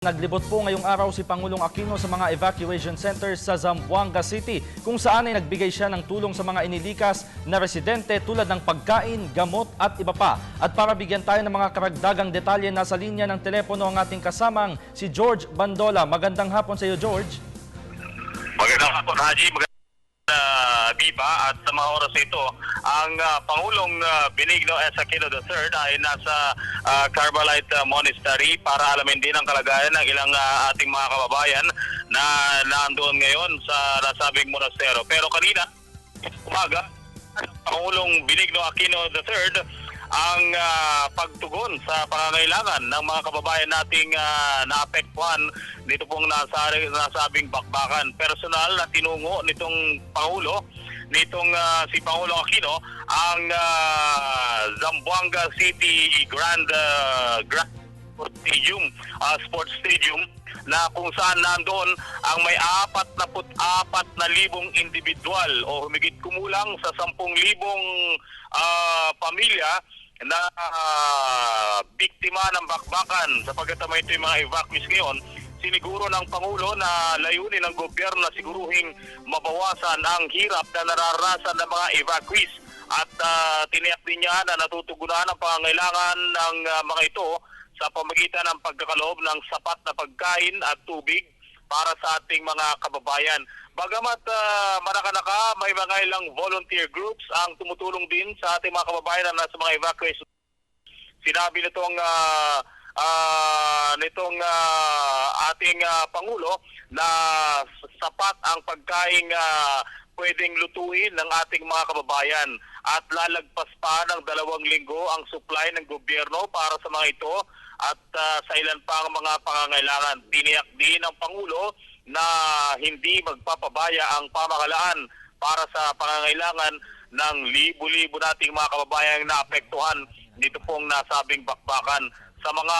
Naglibot po ngayong araw si Pangulong Aquino sa mga evacuation centers sa Zamboanga City kung saan ay nagbigay siya ng tulong sa mga inilikas na residente tulad ng pagkain, gamot at iba pa. At para bigyan tayo ng mga karagdagang detalye, nasa linya ng telepono ang ating kasamang si George Bandola. Magandang hapon sa iyo, George. Magandang hapon, Haji. Biba, at sa mga oras ito, ang Pangulong Benigno S. Aquino III ay nasa Carmelite Monastery para alamin din ang kalagayan ng ilang ating mga kababayan na nandoon ngayon sa nasabing monastero. Pero kanina, umaga, Pangulong Benigno Aquino III ang pagtugon sa pangangailangan ng mga kababayan nating naapektuhan dito pong nasabing bakbakan. Personal na tinungo nitong Pangulo, si Pangulong Aquino, ang Zamboanga City Grand Sports Stadium na kung saan nandoon ang may 44,000 individual o humigit kumulang sa 10,000 pamilya na biktima ng bakbakan. Sapagkat ito yung mga evacuees ngayon, siniguro ng Pangulo na layunin ng gobyerno na siguruhing mabawasan ang hirap na nararanasan ng mga evacuees. At tiniyak din niya na natutugunan ang pangangailangan ng mga ito sa pamagitan ng pagkakaloob ng sapat na pagkain at tubig para sa ating mga kababayan. Bagamat manakanaka, may mga ilang volunteer groups ang tumutulong din sa ating mga kababayan na nasa mga evacuation. Sinabi nitong ating Pangulo na sapat ang pagkain pwedeng lutuin ng ating mga kababayan at lalagpas pa ng 2 linggo ang supply ng gobyerno para sa mga ito at sa ilan pang mga pangangailangan. Tiniyak din ng Pangulo na hindi magpapabaya ang pamahalaan para sa pangangailangan ng libo-libo nating mga kababayan na naapektuhan dito pong nasabing bakbakan. Sa mga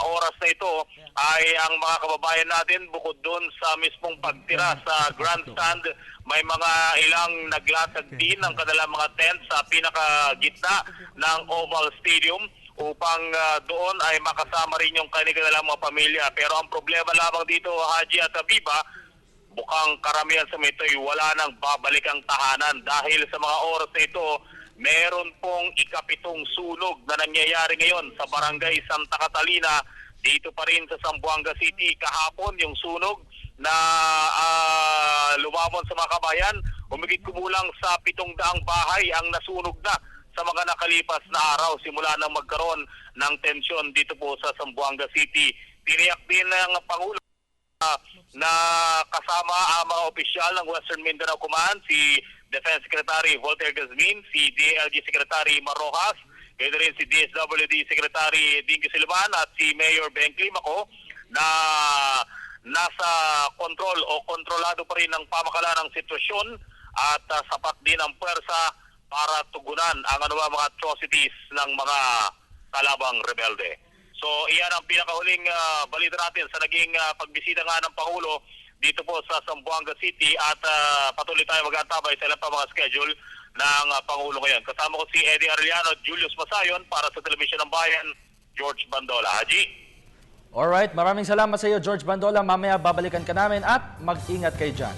oras na ito ay ang mga kababayan natin bukod doon sa mismong pagtira sa grandstand, may mga ilang naglatag din ng kanilang mga tent sa pinakagitna ng Oval Stadium upang doon ay makasama rin yung kanilang mga pamilya. Pero ang problema lamang dito, Haji at Abiba, bukang karamihan sa ito ay wala nang babalik ang tahanan dahil sa mga oras na ito, meron pong ikapitong sunog na nangyayari ngayon sa Barangay Santa Catalina dito pa rin sa Zamboanga City. Kahapon yung sunog na lumamon sa mga kabayan, humigit kumulang sa 700 bahay ang nasunog na sa mga nakalipas na araw simula nang magkaroon ng tensyon dito po sa Zamboanga City. Tiniyak din ng Pangulo na kasama ang mga opisyal ng Western Mindanao Command, si Defense Secretary Voltaire Gazmin, si DLG Secretary Marrojas, kaya rin si DSWD Secretary Dinky Silvan at si Mayor Ben Climaco na nasa kontrol o kontrolado pa rin ng pamakalaan ng sitwasyon at sapat din ang puwersa para tugunan ang mga atrocities ng mga kalabang rebelde. So iyan ang pinakahuling balita natin sa naging pagbisita nga ng Pangulo dito po sa Zamboanga City at patuloy tayo mag-antabay sa ilang pa mga schedule ng Pangulo ngayon. Kasama ko si Eddie Arellano at Julius Masayon para sa Telebisyon ng Bayan, George Bandola. Haji? Alright, maraming salamat sa iyo, George Bandola. Mamaya babalikan ka namin at mag-ingat kayo dyan.